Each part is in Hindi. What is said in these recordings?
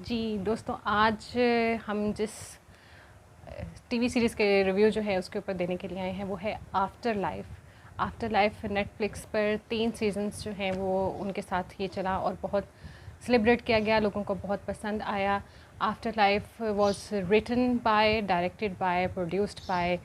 जी, दोस्तों आज हम जिस टीवी सीरीज़ के रिव्यू जो है उसके ऊपर देने के लिए आए हैं वो है after life. After life Netflix पर 3 सीज़न्स जो हैं वो उनके साथ ये चला और बहुत सेलिब्रेट किया गया, लोगों को बहुत पसंद आया। Afterlife was written by, directed by, produced by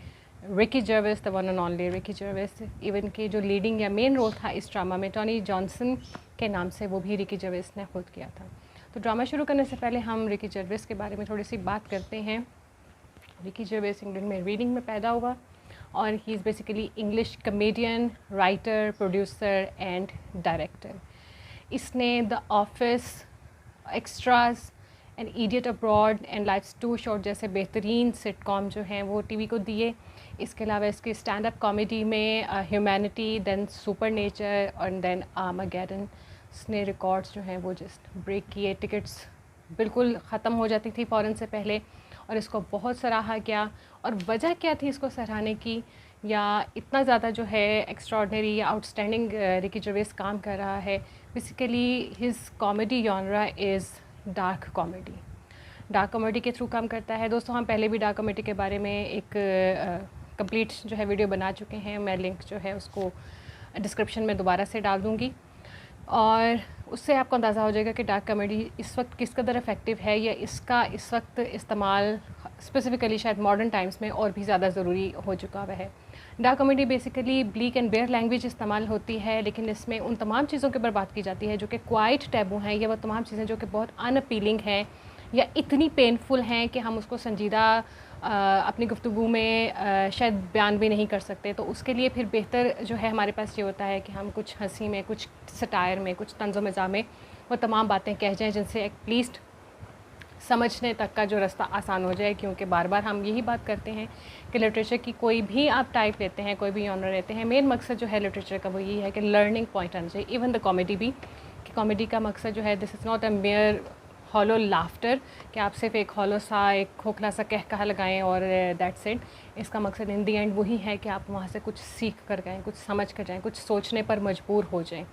Ricky Gervais, the one and only Ricky Gervais. Even कि जो लीडिंग या मेन रोल था इस ड्रामा में टॉनी जॉनसन के नाम से, वो भी रिकी जर्विस ने खुद किया था। तो ड्रामा शुरू करने से पहले हम रिकी जर्विस के बारे में थोड़ी सी बात करते हैं। रिकी जर्विस इंग्लैंड में रीडिंग में पैदा हुआ और he is basically English comedian, writer, producer and director. इसने the Office, Extras and Idiot Abroad and Life's Too Short जैसे बेहतरीन सिटकॉम जो हैं वो टीवी को दिए। इसके अलावा इसकी स्टैंड अप कॉमेडी में ह्यूमैनिटी, देन सुपर नेचर और देन आर्मागेडन ने रिकॉर्ड्स जो हैं वो जस्ट ब्रेक किए। टिकट्स बिल्कुल ख़त्म हो जाती थी फ़ौरन से पहले और इसको बहुत सराहा गया। और वजह क्या थी इसको सराहने की, या इतना ज़्यादा जो है एक्स्ट्रॉर्डनरी या आउटस्टैंडिंग रिकी जर्वेस काम कर रहा है। Basically his comedy genre is dark comedy. Dark comedy के थ्रू काम करता है। दोस्तों हम पहले भी डार्क कॉमेडी के बारे में एक कंप्लीट जो है वीडियो बना चुके हैं, मैं लिंक जो है उसको डिस्क्रिप्शन में दोबारा से डाल दूँगी और उससे आपको अंदाज़ा हो जाएगा कि डार्क कॉमेडी इस वक्त किस कदर इफ़ेक्टिव है या इसका इस वक्त इस्तेमाल स्पेसिफ़िकली शायद मॉडर्न टाइम्स में और भी ज़्यादा ज़रूरी हो चुका हुआ है। Dark comedy basically bleak and bare language इस्तेमाल होती है, लेकिन इसमें उन तमाम चीज़ों के ऊपर बात की जाती है जो कि क्वाइट टैबू हैं, या वो तमाम चीज़ें जो कि बहुत अनअपीलिंग हैं या इतनी पेनफुल हैं कि हम उसको संजीदा अपनी गुफ्तगू में शायद बयान भी नहीं कर सकते। तो उसके लिए फिर बेहतर जो है हमारे पास ये होता है कि हम कुछ हंसी में, कुछ सटायर में, कुछ तंज़ो मज़ाह में वो तमाम बातें कह जाएँ जिनसे एटलीस्ट समझने तक का जो रास्ता आसान हो जाए। क्योंकि बार बार हम यही बात करते हैं कि लिटरेचर की कोई भी आप टाइप लेते हैं, कोई भी ऑनर लेते हैं, मेन मकसद जो है लिटरेचर का वो यही है कि लर्निंग पॉइंट आना चाहिए। इवन द कॉमेडी भी, कि कॉमेडी का मकसद जो है this is not a mayor hollow laughter, कि आप सिर्फ एक हॉलो सा, एक खोखला सा कह कहा लगाएं और दैट्स इट। इसका मकसद इन दी एंड वही है कि आप वहाँ से कुछ सीख कर जाएँ, कुछ समझ कर जाएँ, कुछ सोचने पर मजबूर हो जाएँ।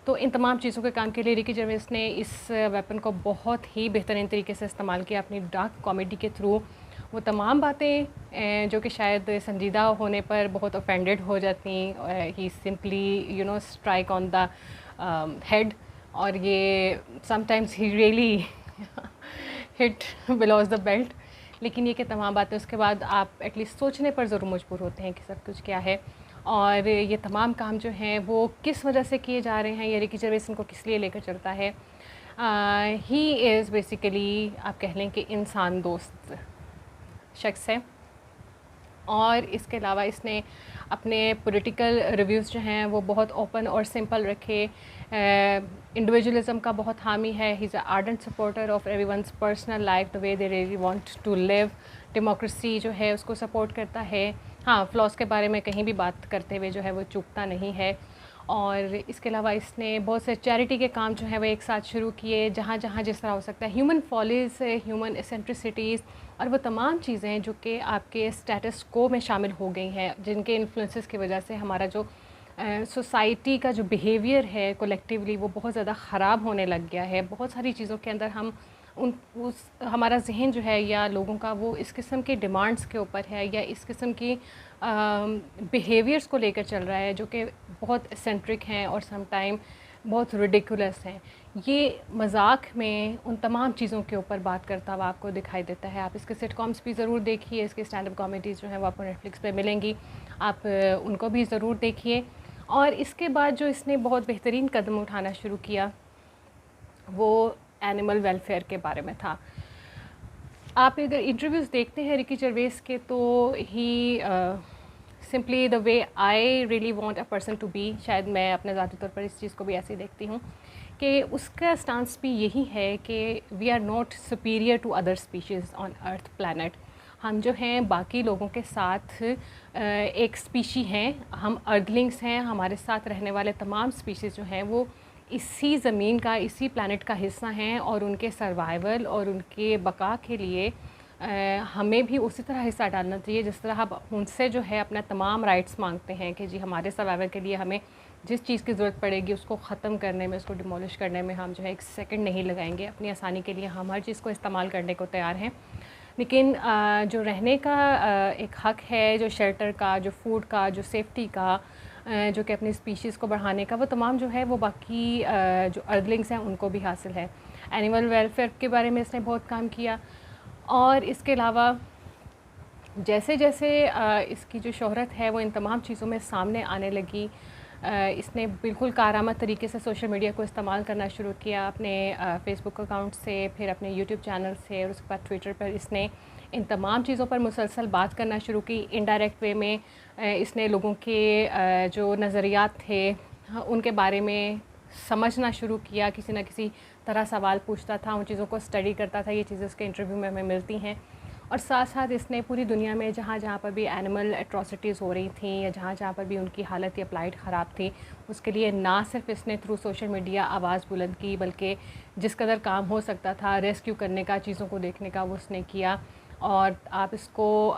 तो इन तमाम चीज़ों के काम के लिए रिकी जर्वेस ने इस वेपन को बहुत ही बेहतरीन तरीके से इस्तेमाल किया अपनी डार्क कॉमेडी के थ्रू। वो तमाम बातें जो कि शायद संजीदा होने पर बहुत ऑफेंडेड हो जाती, he simply strike on the head, और ये sometimes he really hit below the belt. लेकिन ये कि तमाम बातें उसके बाद आप एटलीस्ट सोचने पर ज़रूर मजबूर होते हैं कि सब कुछ क्या है और ये तमाम काम जो हैं वो किस वजह से किए जा रहे हैं, या रिकी जर्वेस इनको किस लिए लेकर चलता है। ही इज़ बेसिकली आप कह लें कि इंसान दोस्त शख्स है। और इसके अलावा इसने अपने पॉलिटिकल रिव्यूज़ जो हैं वो बहुत ओपन और सिंपल रखे। इंडिविजुअलिज्म का बहुत हामी है। He is a ardent supporter of everyone's personal life the way they really want to live. Democracy जो है उसको सपोर्ट करता है। हाँ, फ्लॉस के बारे में कहीं भी बात करते हुए जो है वो चूकता नहीं है। और इसके अलावा इसने बहुत से चैरिटी के काम जो है वो एक साथ शुरू किए, जहाँ जहाँ जिस तरह हो सकता है। ह्यूमन फॉलीज़, ह्यूमन एसेंट्रिसिटीज़ और वो तमाम चीज़ें जो कि आपके स्टेटस को में शामिल हो गई हैं, जिनके इन्फ्लुएंसेस की वजह से हमारा जो सोसाइटी का जो बिहेवियर है कलेक्टिवली वो बहुत ज़्यादा ख़राब होने लग गया है। बहुत सारी चीज़ों के अंदर हम हमारा जहन जो है या लोगों का वो इस किस्म के डिमांड्स के ऊपर है या इस किस्म की बिहेवियर्स को लेकर चल रहा है जो कि बहुत एसेंट्रिक हैं और सम टाइम बहुत रिडिकुलस हैं। ये मजाक में उन तमाम चीज़ों के ऊपर बात करता हुआ आपको दिखाई देता है। आप इसके सिटकॉम्स भी ज़रूर देखिए, इसके स्टैंड अप कॉमेडीज़ जो हैं वो आपको नेटफ्लिक्स पे मिलेंगी, आप उनको भी ज़रूर देखिए। और इसके बाद जो इसने बहुत बेहतरीन कदम उठाना शुरू किया वो एनिमल वेलफेयर के बारे में था। आप अगर इंटरव्यूज़ देखते हैं रिकी जर्वेस के तो he simply the way I really want a person to be, शायद मैं अपने ज़ाती तौर पर इस चीज़ को भी ऐसे ही देखती हूँ कि उसका स्टांस भी यही है कि we are not superior to other species on earth planet. हम जो हैं बाकी लोगों के साथ एक स्पीशी हैं, हम अर्दलिंग्स हैं। हमारे साथ रहने वाले तमाम स्पीशीज़ जो हैं वो इसी ज़मीन का, इसी प्लानट का हिस्सा हैं और उनके सर्वाइवल और उनके बका के लिए हमें भी उसी तरह हिस्सा डालना चाहिए जिस तरह हम उनसे जो है अपना तमाम राइट्स मांगते हैं कि जी हमारे सर्वाइवल के लिए हमें जिस चीज़ की ज़रूरत पड़ेगी उसको ख़त्म करने में, उसको डिमोलिश करने में हम जो है एक सेकंड नहीं लगाएंगे। अपनी आसानी के लिए हम हर चीज़ को इस्तेमाल करने को तैयार हैं, लेकिन जो रहने का एक हक़ है, जो शेल्टर का, जो फूड का, जो सेफ्टी का, जो कि अपनी स्पीशीज़ को बढ़ाने का, वो तमाम जो है वो बाकी जो अर्दलिंग्स हैं उनको भी हासिल है। एनिमल वेलफेयर के बारे में इसने बहुत काम किया। और इसके अलावा जैसे जैसे इसकी जो शोहरत है वो इन तमाम चीज़ों में सामने आने लगी, इसने बिल्कुल कारआमद तरीके से सोशल मीडिया को इस्तेमाल करना शुरू किया, अपने फ़ेसबुक अकाउंट से, फिर अपने यूट्यूब चैनल से, और उसके बाद ट्विटर पर इसने इन तमाम चीज़ों पर मुसलसल बात करना शुरू की। इनडायरेक्ट वे में इसने लोगों के जो नज़रियात थे उनके बारे में समझना शुरू किया, किसी न किसी तरह सवाल पूछता था, उन चीज़ों को स्टडी करता था। ये चीज़ें उसके इंटरव्यू में हमें मिलती हैं। और साथ साथ इसने पूरी दुनिया में जहाँ जहाँ पर भी एनिमल एट्रोसिटीज़ हो रही थी या जहाँ जहाँ पर भी उनकी हालत या प्लाइट ख़राब थी, उसके लिए ना सिर्फ इसने थ्रू सोशल मीडिया आवाज़ बुलंद की, बल्कि जिस कदर काम हो सकता था रेस्क्यू करने का, चीज़ों को देखने का, वो उसने किया। और आप इसको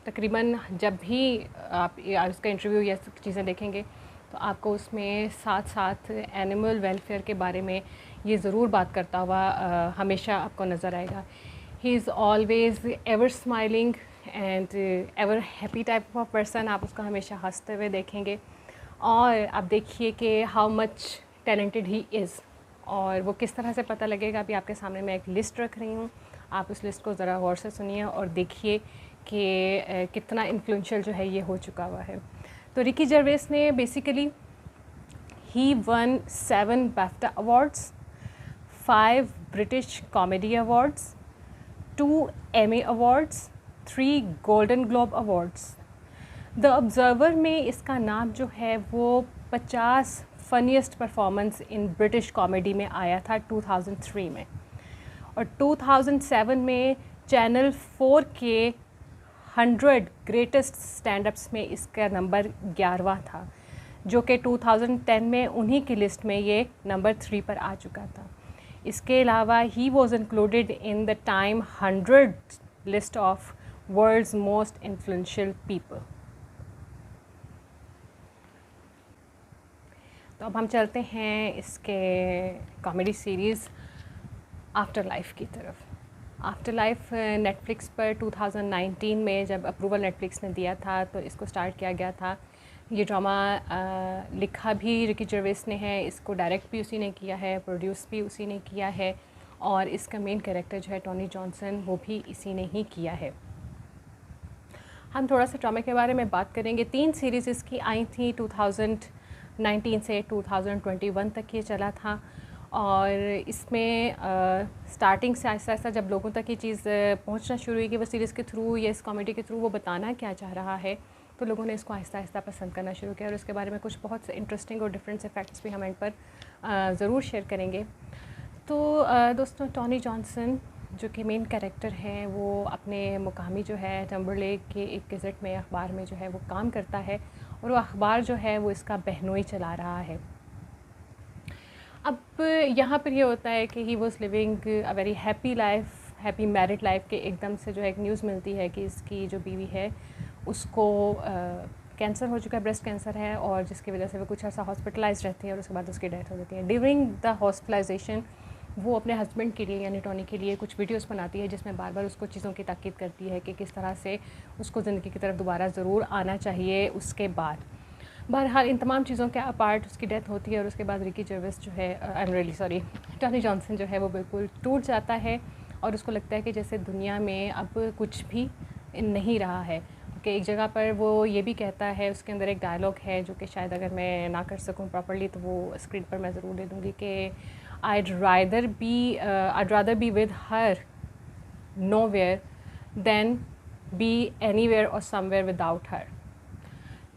तकरीबन जब भी आप इसका इंटरव्यू या चीज़ें देखेंगे तो आपको उसमें साथ साथ एनिमल वेलफेयर के बारे में ये ज़रूर बात करता हुआ हमेशा आपको नज़र आएगा। He is always ever smiling and ever happy type of person. आप उसको हमेशा हंसते हुए देखेंगे। और आप देखिए कि how much talented he is, और वो किस तरह से पता लगेगा। अभी आपके सामने मैं एक लिस्ट रख रही हूँ, आप उस लिस्ट को ज़रा गौर से सुनिए और देखिए कि कितना इन्फ्लुएंशियल जो है ये हो चुका हुआ है। तो रिकी जर्वेस ने basically he one 7 BAFTA awards, 5 British comedy awards, 2 Emmy awards, 3 golden globe awards. The observer में इसका नाम जो है वो 50 funniest performance in British comedy में आया था 2003 में। और 2007 में चैनल 4 के 100 ग्रेटेस्ट स्टैंडअप्स में इसका नंबर 11वां था, जो कि 2010 में उन्हीं की लिस्ट में ये नंबर 3 पर आ चुका था। इसके अलावा he was included in the Time 100 list of world's most influential people. तो अब हम चलते हैं इसके कॉमेडी सीरीज़ आफ्टर लाइफ की तरफ। आफ्टर लाइफ नेटफ्लिक्स पर 2019 में जब अप्रूवल नेटफ्लिक्स ने दिया था तो इसको स्टार्ट किया गया था। ये ड्रामा लिखा भी रिकी जर्वेस ने है, इसको डायरेक्ट भी उसी ने किया है, प्रोड्यूस भी उसी ने किया है, और इसका मेन कैरेक्टर जो है टॉनी जॉनसन, वो भी इसी ने ही किया है। हम थोड़ा सा ड्रामा के बारे में बात करेंगे। 3 सीरीज़ इसकी आई थी, 2019 से 2021 तक ये चला था। और इसमें स्टार्टिंग से आहिस्ता आहिस्ता जब लोगों तक ये चीज़ पहुंचना शुरू हुई कि वो सीरीज़ के थ्रू या इस कॉमेडी के थ्रू वो बताना क्या चाह रहा है, तो लोगों ने इसको आहिस्ता आहिस्ता पसंद करना शुरू किया। और इसके बारे में कुछ बहुत से इंटरेस्टिंग और डिफरेंट से फैक्ट्स भी हम इन पर ज़रूर शेयर करेंगे। तो दोस्तों, टॉनी जॉनसन जो कि मेन कैरेक्टर है, वो अपने मुकामी जो है टम्बरलेक के एक गज़ट में अखबार में जो है वो काम करता है, और वो अखबार जो है वो इसका बहनोई चला रहा है। अब यहाँ पर ये होता है कि he was living a very happy life, happy married life के एकदम से जो है एक न्यूज़ मिलती है कि इसकी जो बीवी है उसको कैंसर हो चुका है, ब्रेस्ट कैंसर है, और जिसकी वजह से वो कुछ ऐसा हॉस्पिटलाइज रहती है और उसके बाद उसकी डेथ हो जाती है। ड्यूरिंग द हॉस्पिटलाइजेशन वो अपने हस्बैंड के लिए यानी टॉनी के लिए कुछ वीडियोस बनाती है जिसमें बार बार उसको चीज़ों की ताकीद करती है कि किस तरह से उसको ज़िंदगी की तरफ दोबारा ज़रूर आना चाहिए उसके बाद। बहरहाल इन तमाम चीज़ों के अपार्ट उसकी डेथ होती है, और उसके बाद रिकी जर्वेस जो है टॉनी जॉनसन जो है वो बिल्कुल टूट जाता है, और उसको लगता है कि जैसे दुनिया में अब कुछ भी नहीं रहा है। कि एक जगह पर वो ये भी कहता है, उसके अंदर एक डायलॉग है जो कि शायद अगर मैं ना कर सकूं प्रॉपर्ली तो वो स्क्रीन पर मैं ज़रूर दे दूँगी कि I'd rather be with her nowhere than be anywhere or somewhere without her।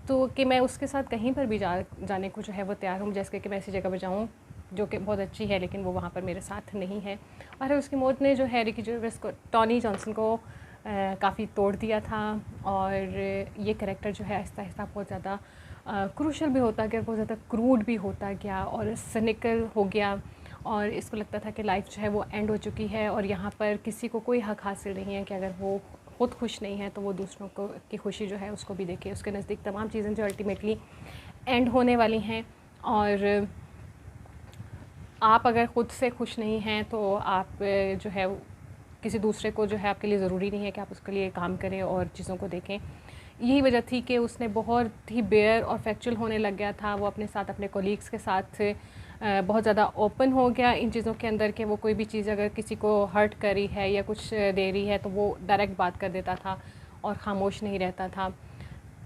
तो कि मैं उसके साथ कहीं पर भी जाने को जो है वो तैयार हूँ, जैसे कि मैं ऐसी जगह पर जाऊँ जो कि बहुत अच्छी है लेकिन वो वहाँ पर मेरे साथ नहीं है। और उसकी मौत ने जो है रिकी जर्वेस को, टॉनी जॉनसन को काफ़ी तोड़ दिया था, और ये कैरेक्टर जो है आहिस्ता आहिस्ता बहुत ज़्यादा क्रूशल भी होता गया, बहुत ज़्यादा क्रूड भी होता गया और सिनिकल हो गया, और इसको लगता था कि लाइफ जो है वो एंड हो चुकी है और यहाँ पर किसी को कोई हक़ हासिल नहीं है कि अगर वो खुद खुश नहीं है तो वो दूसरों को की खुशी जो है उसको भी देखे। उसके नज़दीक तमाम चीज़ें जो अल्टीमेटली एंड होने वाली हैं। और आप अगर ख़ुद से खुश नहीं हैं तो आप जो है किसी दूसरे को जो है आपके लिए ज़रूरी नहीं है कि आप उसके लिए काम करें और चीज़ों को देखें। यही वजह थी कि उसने बहुत ही बेयर और फैक्चुअल होने लग गया था। वो अपने साथ, अपने कोलीग्स के साथ बहुत ज़्यादा ओपन हो गया इन चीज़ों के अंदर कि वो कोई भी चीज़ अगर किसी को हर्ट करी है या कुछ दे रही है तो वो डायरेक्ट बात कर देता था और ख़ामोश नहीं रहता था।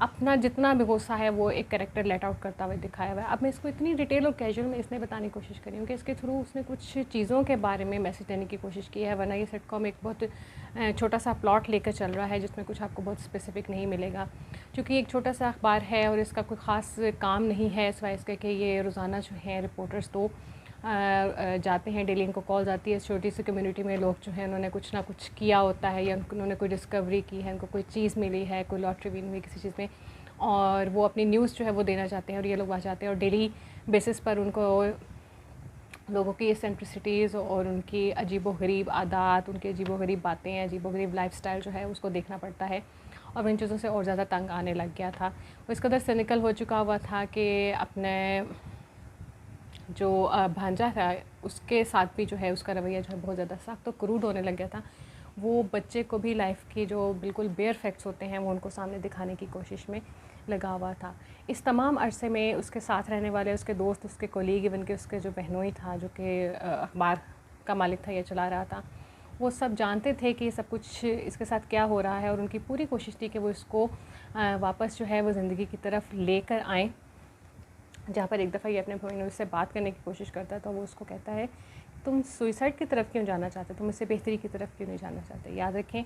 अपना जितना भी गुस्सा है वो एक कैरेक्टर लेट आउट करता हुआ दिखाया हुआ है। अब मैं इसको इतनी डिटेल और कैजुअल में इसलिए बताने की कोशिश कर रही हूँ कि इसके थ्रू उसने कुछ चीज़ों के बारे में मैसेज देने की कोशिश की है, वरना ये सिटकॉम एक बहुत छोटा सा प्लॉट लेकर चल रहा है जिसमें कुछ आपको बहुत स्पेसिफिक नहीं मिलेगा। क्योंकि एक छोटा सा अखबार है और इसका कोई ख़ास काम नहीं है सिवाय इसके कि ये रोज़ाना जो है रिपोर्टर्स तो जाते हैं, डेली इनको कॉल्स आती है। इस छोटी सी कम्युनिटी में लोग जो हैं उन्होंने कुछ ना कुछ किया होता है या उन्होंने कोई डिस्कवरी की है, उनको कोई चीज़ मिली है, कोई लॉटरी विन हुई किसी चीज़ में, और वो अपनी न्यूज़ जो है वो देना चाहते हैं और ये लोग आ जाते हैं और डेली बेसिस पर उनको लोगों की सेंट्रिसिटीज़ और उनकी अजीबोगरीब आदत, उनकी अजीबोगरीब बातें, अजीबोगरीब लाइफस्टाइल जो है उसको देखना पड़ता है। और इन चीज़ों से और ज़्यादा तंग आने लग गया था। वो इस कदर सिनिकल हो चुका हुआ था कि अपने जो भांजा था उसके साथ भी जो है उसका रवैया जो है बहुत ज़्यादा सख्त और क्रूड होने लग गया था। वो बच्चे को भी लाइफ की जो बिल्कुल बेयर फैक्ट्स होते हैं वो उनको सामने दिखाने की कोशिश में लगा हुआ था। इस तमाम अरसे में उसके साथ रहने वाले उसके दोस्त, उसके कोलीग, इवन के उसके जो बहनोई था जो कि अखबार का मालिक था, ये चला रहा था, वो सब जानते थे कि सब कुछ इसके साथ क्या हो रहा है और उनकी पूरी कोशिश थी कि वो इसको वापस जो है वो ज़िंदगी की तरफ लेकर आएँ। जहाँ पर एक दफ़ा ये अपने बहनोई से बात करने की कोशिश करता है तो वो उसको कहता है तुम सुइसाइड की तरफ क्यों जाना चाहते, तुम इससे बेहतरी की तरफ क्यों नहीं जाना चाहते। याद रखें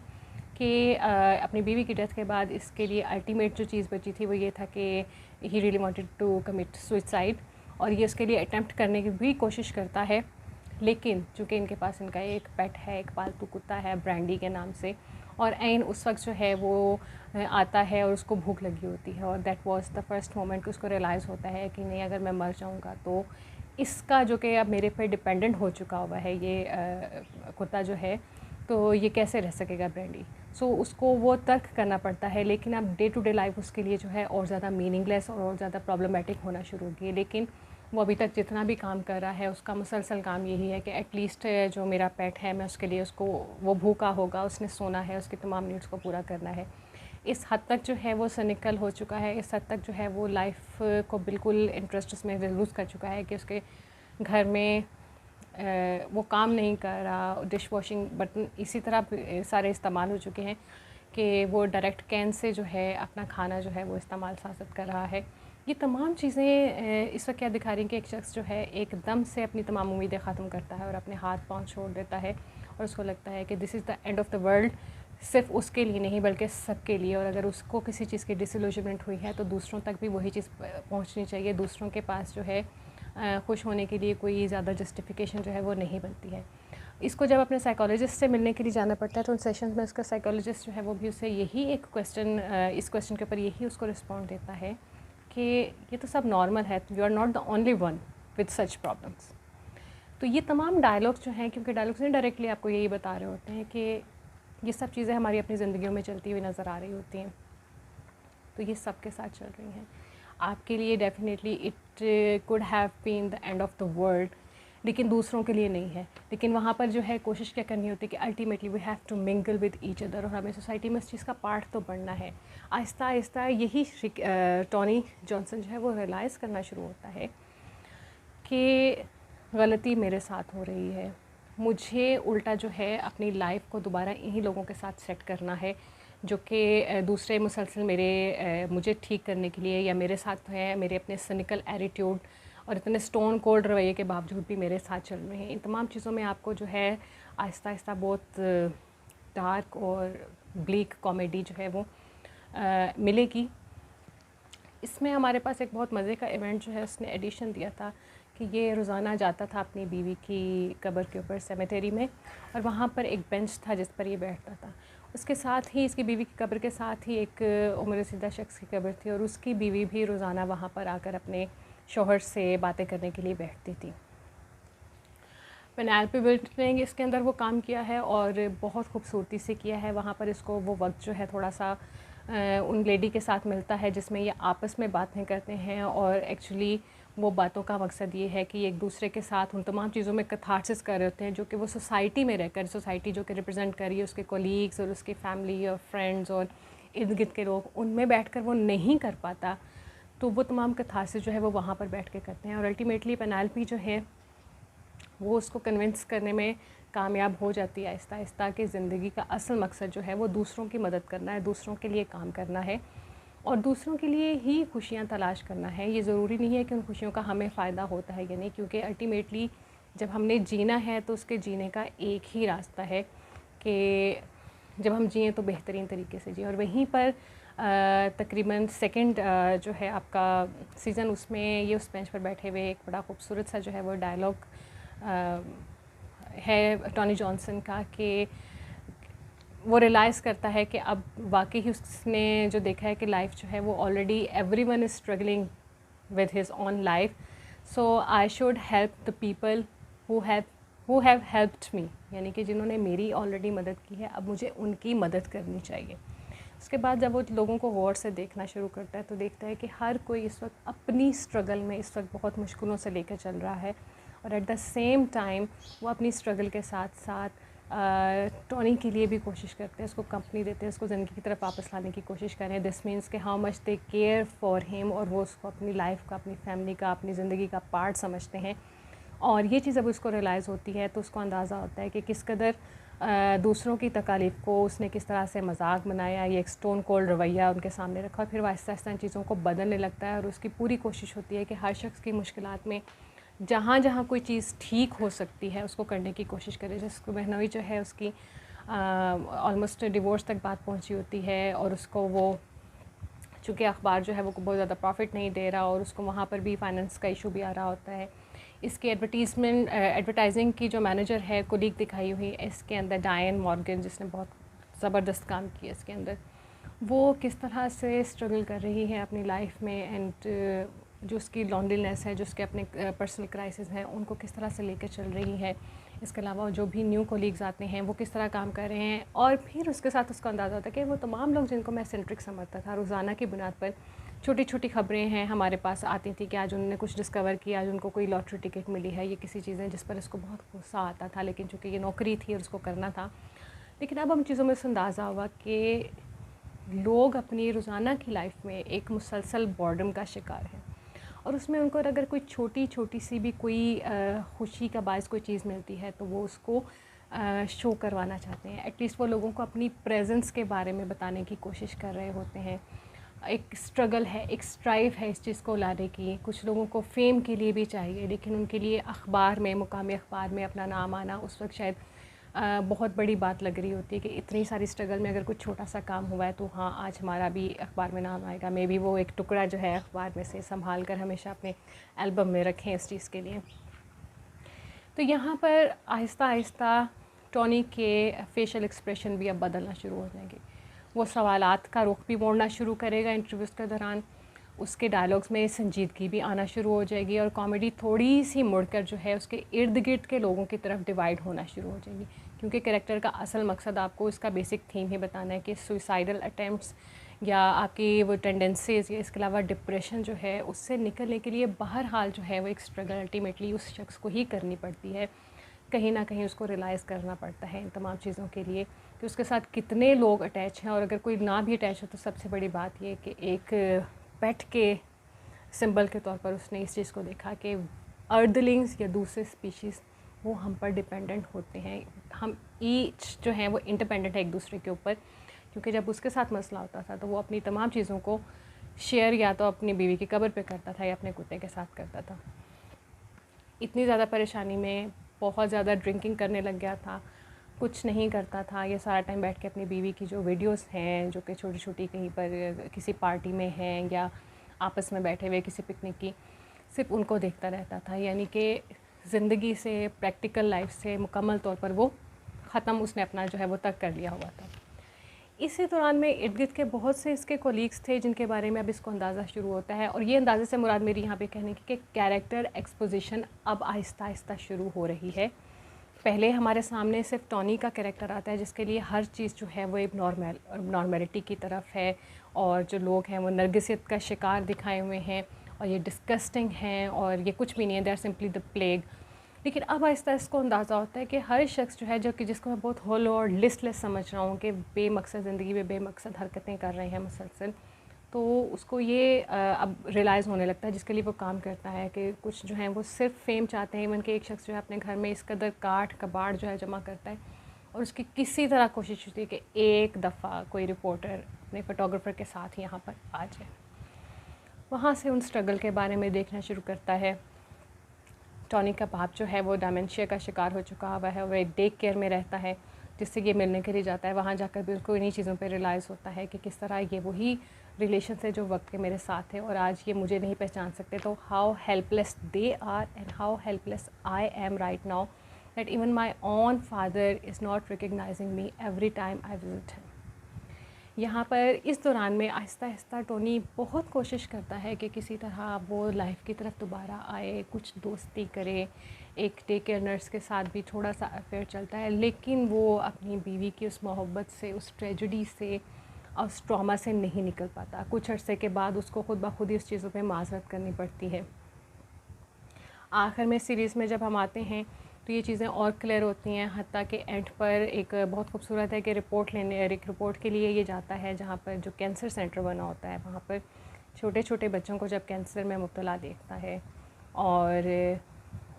कि अपनी बीवी की डेथ के बाद इसके लिए अल्टीमेट जो चीज़ बची थी वो ये था कि he really wanted to commit suicide, और ये उसके लिए अटेम्प्ट करने की भी कोशिश करता है। लेकिन चूँकि इनके पास इनका एक पेट है, एक पालतू कुत्ता है ब्रांडी के नाम से, और ऐन उस वक्त जो है वो आता है और उसको भूख लगी होती है, और that was the first moment कि उसको रियलाइज़ होता है कि नहीं, अगर मैं मर जाऊँगा तो इसका जो कि अब मेरे पे डिपेंडेंट हो चुका हुआ है ये कुत्ता जो है, तो ये कैसे रह सकेगा ब्रांडी। सो उसको वो तर्क करना पड़ता है। लेकिन अब डे टू डे लाइफ उसके लिए जो है और ज़्यादा मीनिंगलेस और ज़्यादा प्रॉब्लमेटिक होना शुरू हो गई। लेकिन वो अभी तक जितना भी काम कर रहा है उसका मुसलसल काम यही है कि एटलीस्ट जो मेरा पेट है मैं उसके लिए, उसको, वो भूखा होगा, उसने सोना है, उसकी तमाम नीड्स को पूरा करना है। इस हद तक जो है वो सिनिकल हो चुका है, इस हद तक जो है वो लाइफ को बिल्कुल इंटरेस्ट उसमें लूज़ कर चुका है कि उसके घर में वो काम नहीं कर रहा। डिश वॉशिंग बर्तन इसी तरह सारे इस्तेमाल हो चुके हैं कि वो डायरेक्ट कैन से जो है अपना खाना जो है वो इस्तेमाल सासत कर रहा है। ये तमाम चीज़ें इस वक्त क्या दिखा रही हैं कि एक शख्स जो है एकदम से अपनी तमाम उम्मीदें ख़त्म करता है और अपने हाथ पांव छोड़ देता है और उसको लगता है कि this is the end of the world, सिर्फ उसके लिए नहीं बल्कि सबके लिए। और अगर उसको किसी चीज़ की डिसइल्यूजनमेंट हुई है तो दूसरों तक भी वही चीज़ पहुंचनी चाहिए। दूसरों के पास जो है खुश होने के लिए कोई ज़्यादा जस्टिफिकेशन जो है वो नहीं बनती है। इसको जब अपने साइकोलॉजिस्ट से मिलने के लिए जाना पड़ता है तो उन सेशंस में उसका साइकोलॉजिस्ट जो है वो भी उसे यही एक क्वेश्चन, इस क्वेश्चन के ऊपर यही उसको रिस्पॉन्ड देता है कि ये तो सब नॉर्मल है, you are not the only one with such problems. तो ये तमाम डायलॉग्स जो हैं, क्योंकि डायलॉग्स ने डायरेक्टली आपको यही बता रहे होते हैं कि ये सब चीज़ें हमारी अपनी ज़िंदगियों में चलती हुई नज़र आ रही होती हैं, तो ये सब के साथ चल रही हैं। आपके लिए definitely it could have been the end of the world, लेकिन दूसरों के लिए नहीं है। लेकिन वहाँ पर जो है कोशिश क्या करनी होती है कि ultimately we have to mingle with each other, और हमें सोसाइटी में इस चीज़ का पार्ट तो बनना है। आहिस्ता आहिस्ता यही टॉनी जॉनसन जो है वो रियलाइज़ करना शुरू होता है कि गलती मेरे साथ हो रही है, मुझे उल्टा जो है अपनी लाइफ को दोबारा इन्हीं लोगों के साथ सेट करना है जो कि दूसरे मुसलसल मुझे ठीक करने के लिए, या मेरे साथ है मेरे अपने सिनिकल एटीट्यूड और इतने स्टोन कोल्ड रवैये के बावजूद भी मेरे साथ चल रहे हैं। इन तमाम चीज़ों में आपको जो है आहिस्ता आहिस्ता बहुत डार्क और ब्लीक कॉमेडी जो है वो मिलेगी। इसमें हमारे पास एक बहुत मज़े का इवेंट जो है उसने एडिशन दिया था कि ये रोज़ाना जाता था अपनी बीवी की कब्र के ऊपर सेमेटेरी में, और वहाँ पर एक बेंच था जिस पर ये बैठता था। उसके साथ ही, इसकी बीवी की कब्र के साथ ही एक उम्र रसीदा शख्स की कब्र थी, और उसकी बीवी भी रोज़ाना वहाँ पर आकर अपने शौहर से बातें करने के लिए बैठती थी। पेनेलोपी विल्ट ने इसके अंदर वो काम किया है और बहुत खूबसूरती से किया है। वहाँ पर इसको वो वक्त जो है थोड़ा सा उन लेडी के साथ मिलता है जिसमें ये आपस में बातें करते हैं, और एक्चुअली वो बातों का मकसद ये है कि एक दूसरे के साथ उन तमाम चीज़ों में कैथार्सिस कर रहे होते हैं जो कि वो सोसाइटी में रहकर, सोसाइटी जो कि रिप्रेजेंट कर रही है उसके कोलीग्स और उसकी फैमिली और फ्रेंड्स और इर्द गिर्द के लोग, उनमें बैठकर वो नहीं कर पाता, तो वो तमाम कैथार्सिस जो है वो वहाँ पर बैठ के करते हैं। और अल्टीमेटली पेनेलोपी जो है वो उसको कन्विंस करने में कामयाब हो जाती है आहिस्ता आहिस्ता कि ज़िंदगी का असल मकसद जो है वो दूसरों की मदद करना है, दूसरों के लिए काम करना है और दूसरों के लिए ही खुशियाँ तलाश करना है। ये ज़रूरी नहीं है कि उन खुशियों का हमें फ़ायदा होता है या नहीं, क्योंकि अल्टीमेटली जब हमने जीना है तो उसके जीने का एक ही रास्ता है कि जब हम जिएँ तो बेहतरीन तरीके से जिएँ। और वहीं पर तकरीबन सेकंड जो है आपका सीज़न, उसमें ये उस बेंच पर बैठे हुए एक बड़ा खूबसूरत सा जो है वो डायलॉग है टॉनी जॉनसन का, कि वो रियलाइज़ करता है कि अब वाकई ही उसने जो देखा है कि लाइफ जो है वो already everyone is struggling with his on life, so I should help the people who have helped me, यानी कि जिन्होंने मेरी ऑलरेडी मदद की है, अब मुझे उनकी मदद करनी चाहिए। उसके बाद जब वो लोगों को गौर से देखना शुरू करता है तो देखता है कि हर कोई इस वक्त अपनी स्ट्रगल में इस वक्त बहुत मुश्किलों से लेकर चल रहा है, और एट द सेम टाइम वो अपनी स्ट्रगल के साथ साथ टॉनी के लिए भी कोशिश करते हैं, उसको कंपनी देते हैं, उसको ज़िंदगी की तरफ वापस लाने की कोशिश करें। दिस मीन्स कि how much they care for him, और वो उसको अपनी लाइफ का, अपनी फैमिली का, अपनी ज़िंदगी का पार्ट समझते हैं। और ये चीज़ जब उसको रियलाइज़ होती है तो उसको अंदाज़ा होता है कि किस कदर दूसरों की तकालीफ को उसने किस तरह से मजाक बनाया, ये एक स्टोन कोल्ड रवैया उनके सामने रखा, फिर वो आहिस्ता आहिस्ता इन चीज़ों को बदलने लगता है। और उसकी पूरी कोशिश होती है कि हर शख्स की मुश्किलात में जहाँ जहाँ कोई चीज़ ठीक हो सकती है उसको करने की कोशिश करे। जैसे बहनोई जो है उसकी ऑलमोस्ट डिवोर्स तक बात पहुँची होती है, और उसको वो चूँकि अखबार जो है वो बहुत ज़्यादा प्रॉफिट नहीं दे रहा, और उसको वहाँ पर भी फाइनेंस का इशू भी आ रहा होता है। इसकी एडवर्टाइजिंग की जो मैनेजर है, कोलीग दिखाई हुई इसके अंदर डायन मॉर्गन, जिसने बहुत ज़बरदस्त काम किया इसके अंदर, वो किस तरह से स्ट्रगल कर रही है अपनी लाइफ में, एंड जो उसकी लॉन्लीनेस है, जो उसके अपने पर्सनल क्राइसिस हैं, उनको किस तरह से लेकर चल रही है। इसके अलावा जो भी न्यू कोलीग्स आते हैं वो किस तरह काम कर रहे हैं, और फिर उसके साथ उसको अंदाज़ा होता है कि वो तमाम लोग जिनको मैं सेंट्रिक समझता था, रोज़ाना की बुनियाद पर छोटी छोटी ख़बरें हैं हमारे पास आती थी कि आज उन्होंने कुछ डिस्कवर किया, आज उनको कोई लॉटरी टिकट मिली है, ये किसी चीज़ें जिस पर इसको बहुत गुस्सा आता था, लेकिन चूँकि ये नौकरी थी और उसको करना था। लेकिन अब हम चीज़ों में से अंदाज़ा हुआ कि लोग अपनी रोज़ाना की लाइफ में एक मुसलसल बॉर्डम का शिकार हैं, और उसमें उनको अगर कोई छोटी छोटी सी भी कोई खुशी का बायस कोई चीज़ मिलती है तो वो उसको शो करवाना चाहते हैं। एटलीस्ट वो लोगों को अपनी प्रेजेंस के बारे में बताने की कोशिश कर रहे होते हैं। एक स्ट्रगल है, एक स्ट्राइव है इस चीज़ को लाने की। कुछ लोगों को फेम के लिए भी चाहिए, लेकिन उनके लिए अखबार में, मुकामी अखबार में अपना नाम आना उस वक्त शायद बहुत बड़ी बात लग रही होती है कि इतनी सारी स्ट्रगल में अगर कुछ छोटा सा काम हुआ है तो हाँ, आज हमारा भी अखबार में नाम आएगा। मे बी वो एक टुकड़ा जो है अखबार में से संभाल कर हमेशा अपने एल्बम में रखें इस चीज़ के लिए। तो यहाँ पर आहिस्ता आहिस्ता टॉनी के फेशियल एक्सप्रेशन भी अब बदलना शुरू हो जाएंगे। वो सवालात का रुख भी मोड़ना शुरू करेगा इंटरव्यूज़ के दौरान, उसके डायलॉग्स में संजीदगी भी आना शुरू हो जाएगी, और कॉमेडी थोड़ी सी मुड़कर जो है उसके इर्द गिर्द के लोगों की तरफ डिवाइड होना शुरू हो जाएगी, क्योंकि कैरेक्टर का असल मकसद आपको इसका बेसिक थीम ही बताना है कि सुसाइडल अटैम्प्ट्स या आपकी वो टेंडेंसीज़ या इसके अलावा डिप्रेशन जो है उससे निकलने के लिए बहरहाल जो है वो एक स्ट्रगल अल्टीमेटली उस शख्स को ही करनी पड़ती है। कहीं ना कहीं उसको रियलाइज़ करना पड़ता है इन तमाम चीज़ों के लिए कि उसके साथ कितने लोग अटैच हैं, और अगर कोई ना भी अटैच हो तो सबसे बड़ी बात ये कि एक पेट के सिंबल के तौर पर उसने इस चीज़ को देखा कि अर्दलिंग्स या दूसरे स्पीशीज़ वो हम पर डिपेंडेंट होते हैं, हम ईच जो हैं वो इंडिपेंडेंट है एक दूसरे के ऊपर। क्योंकि जब उसके साथ मसला होता था तो वो अपनी तमाम चीज़ों को शेयर या तो अपनी बीवी की कब्र पे करता था या अपने कुत्ते के साथ करता था। इतनी ज़्यादा परेशानी में बहुत ज़्यादा ड्रिंकिंग करने लग गया था, कुछ नहीं करता था। ये सारा टाइम बैठ के अपनी बीवी की जो वीडियोस हैं जो कि छोटी छोटी कहीं पर किसी पार्टी में हैं या आपस में बैठे हुए किसी पिकनिक की, सिर्फ उनको देखता रहता था। यानी कि ज़िंदगी से, प्रैक्टिकल लाइफ से मुकम्मल तौर पर वो ख़त्म उसने अपना जो है वो तक कर लिया हुआ था। इसी दौरान में इर्द गिर्द के बहुत से इसके कोलीग्स थे जिनके बारे में अब इसको अंदाज़ा शुरू होता है, और ये अंदाज़े से मुराद मेरी यहाँ पे कहने की कि कैरेक्टर एक्सपोजिशन अब आहिस्ता आहिस्ता शुरू हो रही है। पहले हमारे सामने सिर्फ टॉनी का कैरेक्टर आता है जिसके लिए हर चीज़ जो है वो एक नॉर्मेलिटी की तरफ है, और जो लोग हैं वो नरगिसियत का शिकार दिखाए हुए हैं और ये डिस्गस्टिंग हैं और ये कुछ भी नहीं है, they are simply the plague. लेकिन अब आहिस्ता इसको अंदाज़ा होता है कि हर शख्स जो है जो कि जिसको मैं बहुत होलो और लिस्टलेस समझ रहा हूँ कि बेमकसद ज़िंदगी में बेमकसद हरकतें कर रहे हैं मुसलसल, तो उसको ये अब रियलाइज़ होने लगता है जिसके लिए वो काम करता है कि कुछ जो हैं वो सिर्फ फेम चाहते हैं। इवन कि एक शख्स जो है अपने घर में इस कदर काठ कबाड़ जो है जमा करता है और उसकी किसी तरह कोशिश होती है कि एक दफ़ा कोई रिपोर्टर अपने फ़ोटोग्राफ़र के साथ यहाँ पर आ जाए। वहाँ से उन स्ट्रगल के बारे में देखना शुरू करता है। टॉनी का बाप जो है वो डायमेंशिया का शिकार हो चुका हुआ है, वो एक डे केयर में रहता है जिससे ये मिलने के लिए जाता है। वहाँ जाकर भी उसको इन्हीं चीज़ों पे रियलाइज़ होता है कि किस तरह ये वही रिलेशन है जो वक्त के मेरे साथ है और आज ये मुझे नहीं पहचान सकते। तो how helpless they are and how helpless I am right now, that even my own father is not recognising me every time I visit him. यहाँ पर इस दौरान में आहिस्ता आहिस्ता टोनी बहुत कोशिश करता है कि किसी तरह वो लाइफ की तरफ दोबारा आए, कुछ दोस्ती करे। एक डे केयर नर्स के साथ भी थोड़ा सा अफेयर चलता है, लेकिन वो अपनी बीवी की उस मोहब्बत से, उस ट्रेजेडी से, उस ट्रॉमा से नहीं निकल पाता। कुछ अरसे के बाद उसको खुद ब खुद ही उस चीज़ों पे माजरत करनी पड़ती है। आखिर में सीरीज़ में जब हम आते हैं तो ये चीज़ें और क्लियर होती हैं, हत्ता कि एंड पर एक बहुत खूबसूरत है कि एक रिपोर्ट के लिए ये जाता है जहाँ पर जो कैंसर सेंटर बना होता है, वहाँ पर छोटे छोटे बच्चों को जब कैंसर में मुब्तला देखता है और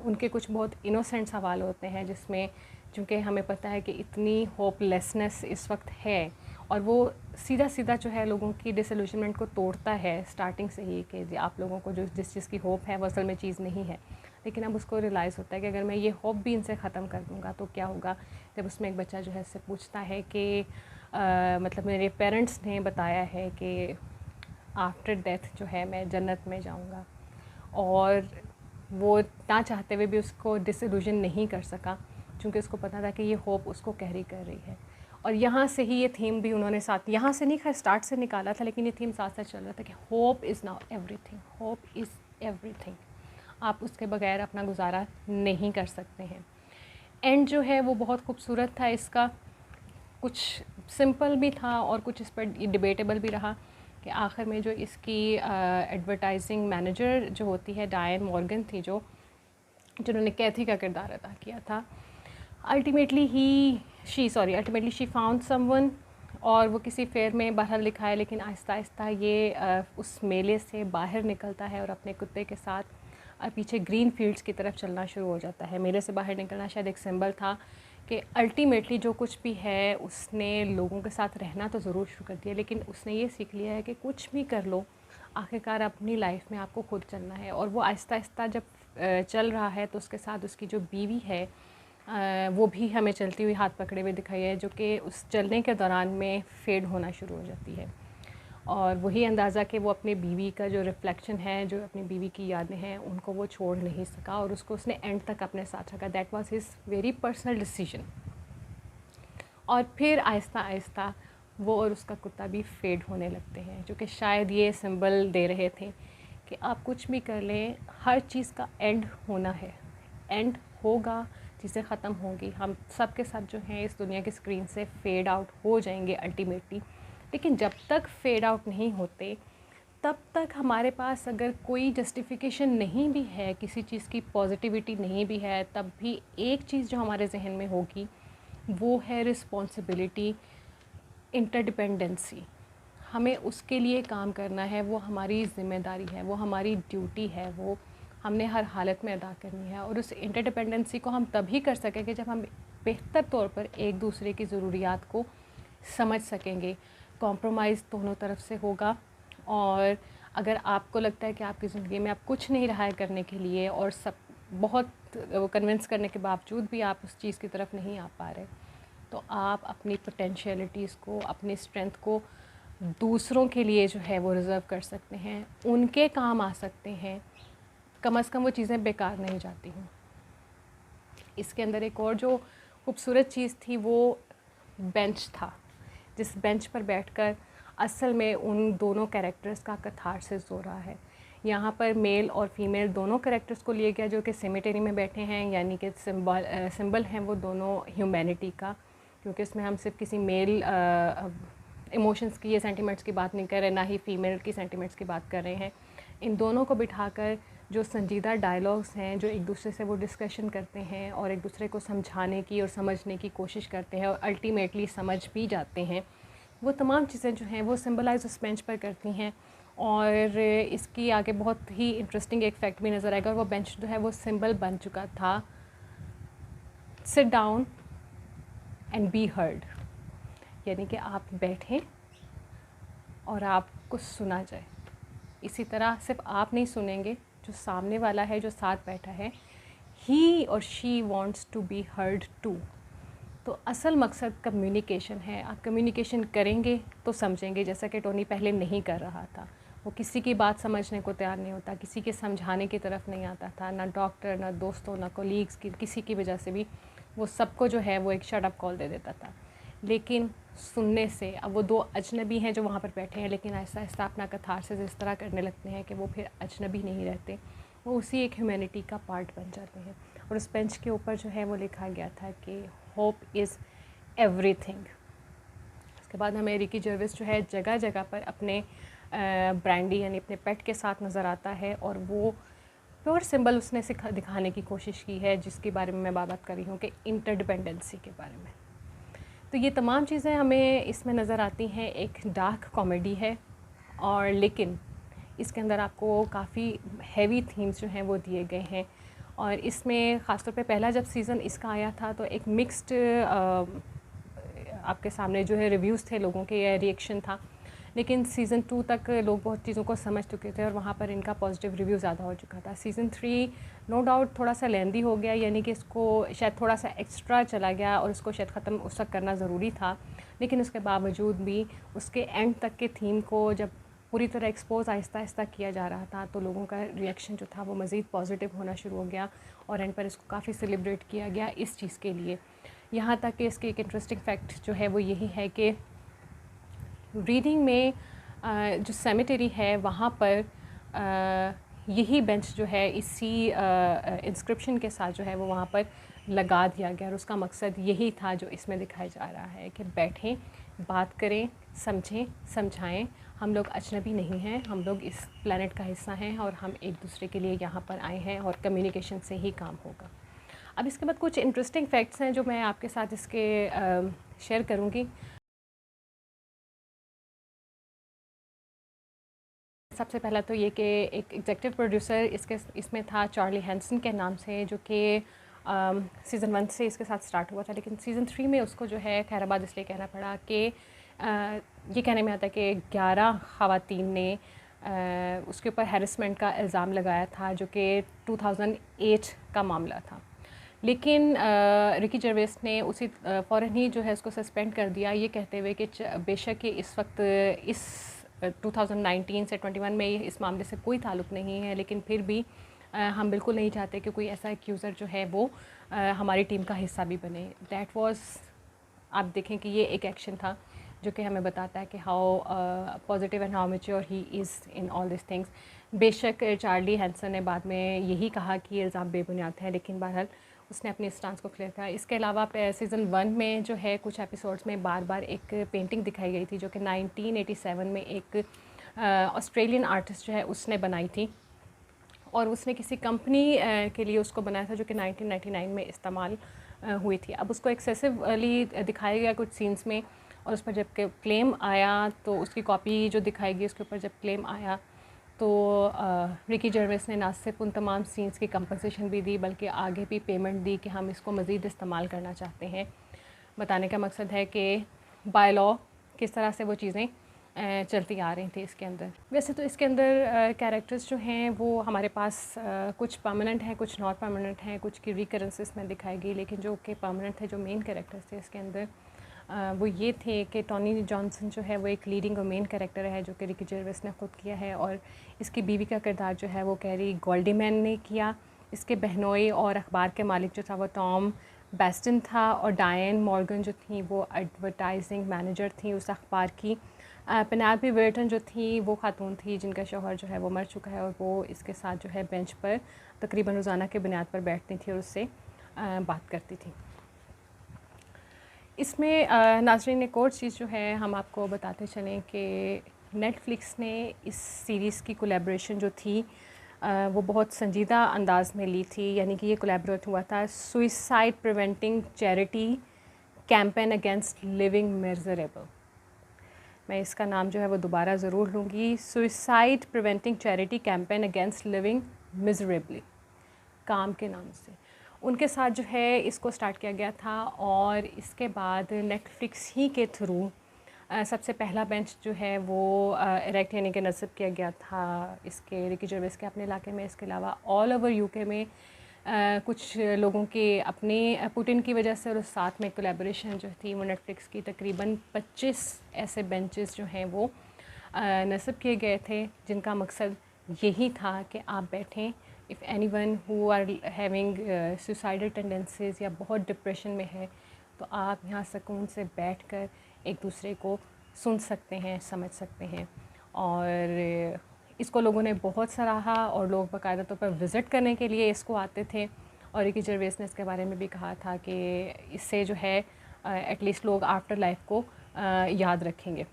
उनके कुछ बहुत इनोसेंट सवाल होते हैं जिसमें चूँकि हमें पता है कि इतनी होपलेसनेस इस वक्त है और वो सीधा सीधा जो है लोगों की डिसइल्यूशनमेंट को तोड़ता है स्टार्टिंग से ही कि आप लोगों को जो जिस चीज़ की होप है वो असल में चीज़ नहीं है। लेकिन अब उसको रियलाइज़ होता है कि अगर मैं ये होप भी इनसे ख़त्म कर दूँगा तो क्या होगा। जब उसमें एक बच्चा जो है इससे पूछता है कि मतलब मेरे पेरेंट्स ने बताया है कि आफ्टर डेथ जो है मैं जन्नत में जाऊँगा, और वो ना चाहते हुए भी उसको डिसइल्यूजन नहीं कर सका क्योंकि उसको पता था कि ये होप उसको कैरी कर रही है। और यहाँ से ही ये थीम भी उन्होंने साथ, यहाँ से नहीं खैर स्टार्ट से निकाला था, लेकिन ये थीम साथ साथ चल रहा था कि hope is now everything, hope is everything. आप उसके बगैर अपना गुजारा नहीं कर सकते हैं। एंड जो है वो बहुत खूबसूरत था इसका, कुछ सिंपल भी था और कुछ इस पर डिबेटेबल भी रहा कि आखिर में जो इसकी एडवर्टाइजिंग मैनेजर जो होती है डायन मॉर्गन थी, जो जिन्होंने कैथी का किरदार अदा किया था, अल्टीमेटली शी फाउंड समवन, और वो किसी फेयर में बहरहाल लिखा है, लेकिन आहिस्ता आहिस्ता ये उस मेले से बाहर निकलता है और अपने कुत्ते के साथ पीछे ग्रीन फील्ड्स की तरफ चलना शुरू हो जाता है। मेले से बाहर निकलना शायद एक सिंबल था कि अल्टीमेटली जो कुछ भी है उसने लोगों के साथ रहना तो ज़रूर शुरू कर दिया, लेकिन उसने ये सीख लिया है कि कुछ भी कर लो आखिरकार अपनी लाइफ में आपको खुद चलना है। और वो आहिस्ता आहिस्ता जब चल रहा है तो उसके साथ उसकी जो बीवी है वो भी हमें चलती हुई हाथ पकड़े हुए दिखाई है, जो कि उस चलने के दौरान में फेड होना शुरू हो जाती है। और वही अंदाज़ा कि वो अपनी बीवी का जो रिफ्लेक्शन है, जो अपनी बीवी की यादें हैं, उनको वो छोड़ नहीं सका और उसको उसने एंड तक अपने साथ रखा। That was his very personal decision. और फिर आहिस्ता आहिस्ता वो और उसका कुत्ता भी फेड होने लगते हैं, जो कि शायद ये सिंबल दे रहे थे कि आप कुछ भी कर लें, हर चीज़ का एंड होना है, एंड होगा, चीज़ें ख़त्म होंगी, हम सब के सब जो हैं इस दुनिया की स्क्रीन से फेड आउट हो जाएंगे अल्टीमेटली। लेकिन जब तक फेड आउट नहीं होते तब तक हमारे पास अगर कोई जस्टिफिकेशन नहीं भी है, किसी चीज़ की पॉजिटिविटी नहीं भी है, तब भी एक चीज़ जो हमारे जहन में होगी वो है रिस्पॉन्सिबिलिटी, इंटरडिपेंडेंसी। हमें उसके लिए काम करना है, वो हमारी ज़िम्मेदारी है, वो हमारी ड्यूटी है, वो हमने हर हालत में अदा करनी है। और उस इंटरडिपेंडेंसी को हम तभी कर सकेंगे जब हम बेहतर तौर पर एक दूसरे की ज़रूरियात को समझ सकेंगे। कॉम्प्रोमाइज़ दोनों तरफ से होगा, और अगर आपको लगता है कि आपकी ज़िंदगी में आप कुछ नहीं रहा है करने के लिए और सब बहुत कन्विंस करने के बावजूद भी आप उस चीज़ की तरफ नहीं आ पा रहे, तो आप अपनी पोटेंशियलिटीज़ को, अपनी स्ट्रेंथ को दूसरों के लिए जो है वो रिज़र्व कर सकते हैं, उनके काम आ सकते हैं। कम से कम वो चीज़ें बेकार नहीं जाती हैं। इसके अंदर एक और जो खूबसूरत चीज़ थी वो बेंच था, जिस बेंच पर बैठकर असल में उन दोनों कैरेक्टर्स का कथारसिस हो रहा है। यहाँ पर मेल और फीमेल दोनों कैरेक्टर्स को लिया गया जो कि सेमेटरी में बैठे हैं, यानी कि सिंबल हैं वो दोनों ह्यूमैनिटी का, क्योंकि इसमें हम सिर्फ किसी मेल इमोशंस की या सेंटिमेंट्स की बात नहीं कर रहे, ना ही फीमेल की सेंटिमेंट्स की बात कर रहे हैं। इन दोनों को बिठाकर जो संजीदा डायलॉग्स हैं, जो एक दूसरे से वो डिस्कशन करते हैं और एक दूसरे को समझाने की और समझने की कोशिश करते हैं और अल्टीमेटली समझ भी जाते हैं, वो तमाम चीज़ें जो हैं वो सिंबलाइज उस बेंच पर करती हैं। और इसकी आगे बहुत ही इंटरेस्टिंग एक फैक्ट भी नज़र आएगा, और वो बेंच जो है वो सिंबल बन चुका था sit down and be heard, यानी कि आप बैठें और आपको सुना जाए। इसी तरह सिर्फ आप नहीं सुनेंगे, जो सामने वाला है, जो साथ बैठा है, ही और she wants to be heard too. तो असल मकसद कम्युनिकेशन है। आप कम्युनिकेशन करेंगे तो समझेंगे, जैसा कि टोनी पहले नहीं कर रहा था। वो किसी की बात समझने को तैयार नहीं होता, किसी के समझाने की तरफ नहीं आता था, ना डॉक्टर, ना दोस्तों, ना कोलीग्स की, किसी की वजह से भी वो सबको जो है वो एक शट अप कॉल दे देता था। लेकिन सुनने से, अब वो दो अजनबी हैं जो वहाँ पर बैठे हैं, लेकिन आहिस्ता आहिस्ता अपना कथारसिस इस तरह करने लगते हैं कि वो फिर अजनबी नहीं रहते, वो उसी एक ह्यूमैनिटी का पार्ट बन जाते हैं। और उस बेंच के ऊपर जो है वो लिखा गया था कि होप इज़ एवरीथिंग। उसके बाद हमें रिकी जर्विस जो है जगह जगह पर अपने ब्रांडी यानी अपने पेट के साथ नज़र आता है, और वो प्योर सिंबल उसने दिखाने की कोशिश की है, जिसके बारे में मैं बात कर रही हूँ कि इंटरडिपेंडेंसी के बारे में। तो ये तमाम चीज़ें हमें इसमें नज़र आती हैं। एक डार्क कॉमेडी है, और लेकिन इसके अंदर आपको काफ़ी हैवी थीम्स जो हैं वो दिए गए हैं। और इसमें ख़ासतौर पे पहला जब सीज़न इसका आया था तो एक मिक्स्ड आपके सामने जो है रिव्यूज़ थे लोगों के, या रिएक्शन था। लेकिन सीज़न 2 तक लोग बहुत चीज़ों को समझ चुके थे और वहाँ पर इनका पॉजिटिव रिव्यू ज़्यादा हो चुका था। सीज़न 3 नो डाउट थोड़ा सा लेंदी हो गया, यानी कि इसको शायद थोड़ा सा एक्स्ट्रा चला गया और उसको शायद ख़त्म उस तक करना ज़रूरी था। लेकिन उसके बावजूद भी उसके एंड तक के थीम को जब पूरी तरह एक्सपोज आहिस्ता आहिस्ता किया जा रहा था, तो लोगों का रिएक्शन जो था वो मज़ीद पॉजिटिव होना शुरू हो गया, और एंड पर इसको काफ़ी सेलिब्रेट किया गया इस चीज़ के लिए। यहाँ तक कि इसकी एक इंटरेस्टिंग फैक्ट जो है वो यही है कि रीडिंग में जो सेमेटरी है वहाँ पर यही बेंच जो है इसी इंस्क्रिप्शन के साथ जो है वो वहाँ पर लगा दिया गया, और उसका मकसद यही था जो इसमें दिखाया जा रहा है कि बैठें, बात करें, समझें, समझाएं। हम लोग अजनबी नहीं हैं, हम लोग इस प्लैनेट का हिस्सा हैं, और हम एक दूसरे के लिए यहाँ पर आए हैं, और कम्युनिकेशन से ही काम होगा। अब इसके बाद कुछ इंटरेस्टिंग फैक्ट्स हैं जो मैं आपके साथ इसके शेयर करूँगी। सबसे पहला तो ये कि एक एग्जेक्टिव प्रोड्यूसर इसमें था चार्ली हैंसन के नाम से, जो कि सीज़न 1 से इसके साथ स्टार्ट हुआ था, लेकिन सीज़न 3 में उसको जो है खैराबाद इसलिए कहना पड़ा कि ये कहने में आता है कि 11 ख़वातीन ने उसके ऊपर हैरेसमेंट का इल्ज़ाम लगाया था, जो कि 2008 का मामला था। लेकिन रिकी जर्वेस ने उसी फ़ौरन ही जो है उसको सस्पेंड कर दिया, ये कहते हुए कि बेशक इस वक्त इस 2019 से 21 में इस मामले से कोई ताल्लुक़ नहीं है, लेकिन फिर भी हम बिल्कुल नहीं चाहते कि कोई ऐसा एक्यूज़र जो है वो हमारी टीम का हिस्सा भी बने। दैट वाज, आप देखें कि ये एक एक्शन था जो कि हमें बताता है कि how positive and how mature he is in all this things. बेशक चार्ली हैंसन ने बाद में यही कहा कि ये इल्ज़ाम बेबुनियाद है, लेकिन बहरहाल उसने अपनी स्टांस को क्लियर किया। इसके अलावा सीज़न 1 में जो है कुछ एपिसोड्स में बार बार एक पेंटिंग दिखाई गई थी, जो कि 1987 में एक ऑस्ट्रेलियन आर्टिस्ट जो है उसने बनाई थी, और उसने किसी कंपनी के लिए उसको बनाया था, जो कि 1999 में इस्तेमाल हुई थी। अब उसको एक्सेसिवली दिखाया गया कुछ सीन्स में, और उस पर जब क्लेम आया तो उसकी कॉपी जो दिखाई गई उसके ऊपर जब क्लेम आया तो रिकी जर्वेस ने ना सिर्फ उन तमाम सीन्स की कंपनसेशन भी दी, बल्कि आगे भी पेमेंट दी कि हम इसको मज़ीद इस्तेमाल करना चाहते हैं। बताने का मकसद है कि बाय लॉ किस तरह से वो चीज़ें चलती आ रही थी इसके अंदर। वैसे तो इसके अंदर कैरेक्टर्स जो हैं वो हमारे पास कुछ परमानेंट हैं, कुछ नॉट परमानेंट हैं, कुछ की रिकरेंसेस में दिखाई गई, लेकिन जो कि परमानेंट थे, जो मेन कैरेक्टर्स थे इसके अंदर, वो ये थे कि टॉनी जॉनसन जो है वो एक लीडिंग और मेन कैरेक्टर है, जो कि रिकी जर्वेस ने ख़ुद किया है, और इसकी बीवी का किरदार जो है वो कैरी गोल्डीमैन ने किया। इसके बहनोई और अखबार के मालिक जो था वो टॉम बेस्टन था, और डायन मॉर्गन जो थी वो एडवर्टाइजिंग मैनेजर थी उस अखबार की। पेनेलोपे वर्टन जो थी वो खातून थी जिनका शौहर जो है वो मर चुका है, और वो इसके साथ जो है बेंच पर तकरीबन रोज़ाना के बुनियाद पर बैठती थी और उससे बात करती थी। इसमें नाज़रीन एक और चीज़ जो है हम आपको बताते चलें कि नेटफ्लिक्स ने इस सीरीज़ की कोलैबोरेशन जो थी वो बहुत संजीदा अंदाज में ली थी। यानी कि ये कोलैबोरेट हुआ था suicide preventing charity campaign against living miserable. मैं इसका नाम जो है वो दोबारा ज़रूर लूँगी, suicide preventing charity campaign against living miserably, काम के नाम से उनके साथ जो है इसको स्टार्ट किया गया था। और इसके बाद नेटफ्लिक्स ही के थ्रू सबसे पहला बेंच जो है वो इरेक्ट यानी कि नस्ब किया गया था इसके रिकी जर्वेस के अपने इलाके में। इसके अलावा ऑल ओवर यूके में कुछ लोगों के अपने पुटिन की वजह से और साथ में कोलैबोरेशन जो थी वो नेटफ्लिक्स की तकरीबन 25 ऐसे बेंचेस जो हैं वो नस्ब किए गए थे, जिनका मकसद यही था कि आप बैठें, if anyone who are having suicidal tendencies या बहुत डिप्रेशन में है तो आप यहाँ सुकून से बैठकर एक दूसरे को सुन सकते हैं, समझ सकते हैं। और इसको लोगों ने बहुत सराहा और लोग बाकायदा तौर पर विज़िट करने के लिए इसको आते थे। और रिकी जर्वेस ने इसके बारे में भी कहा था कि इससे जो है एटलीस्ट लोग आफ्टर लाइफ को याद रखेंगे।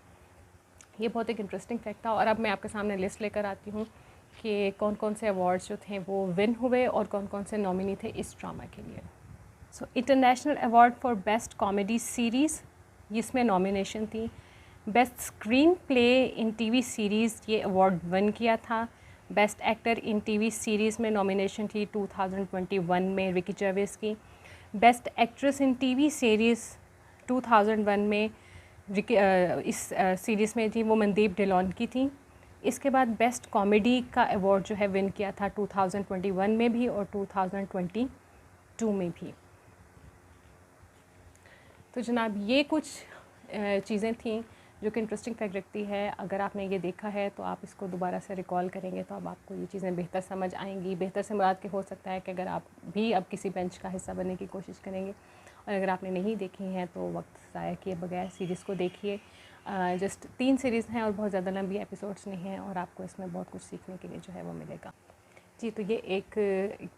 ये बहुत एक इंटरेस्टिंग फैक्ट था। और अब मैं आपके सामने लिस्ट लेकर आती हूँ कि कौन कौन से अवार्ड्स जो थे वो विन हुए और कौन कौन से नॉमिनी थे इस ड्रामा के लिए। So international award for best comedy series, इसमें नॉमिनेशन थी। Best screenplay in TV series, ये अवार्ड विन किया था। Best actor in TV series में नॉमिनेशन थी 2021 में रिकी जर्वेस की। Best actress in TV series 2001 में इस सीरीज़ में थी वो मनदीप ढिल्लोन की थी। इसके बाद बेस्ट कॉमेडी का अवार्ड जो है विन किया था 2021 में भी और 2022 में भी। तो जनाब ये कुछ चीज़ें थी जो कि इंटरेस्टिंग फैक्ट रखती है। अगर आपने ये देखा है तो आप इसको दोबारा से रिकॉल करेंगे तो अब आपको ये चीज़ें बेहतर समझ आएंगी। बेहतर से मुराद के हो सकता है कि अगर आप भी अब किसी बेंच का हिस्सा बनने की कोशिश करेंगे, और अगर आपने नहीं देखी हैं तो वक्त ज़ाया किए बगैर सीरीज़ को देखिए। जस्ट 3 सीरीज़ हैं और बहुत ज़्यादा लंबी एपिसोड्स नहीं हैं और आपको इसमें बहुत कुछ सीखने के लिए जो है वो मिलेगा। जी, तो ये एक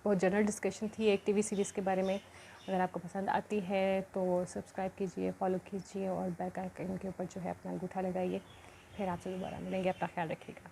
बहुत जनरल डिस्कशन थी एक टीवी सीरीज़ के बारे में। अगर आपको पसंद आती है तो सब्सक्राइब कीजिए, फॉलो कीजिए और बेल आइकन के ऊपर जो है अपना अंगूठा लगाइए। फिर आपसे दोबारा मिलेंगे। अपना ख्याल रखिएगा।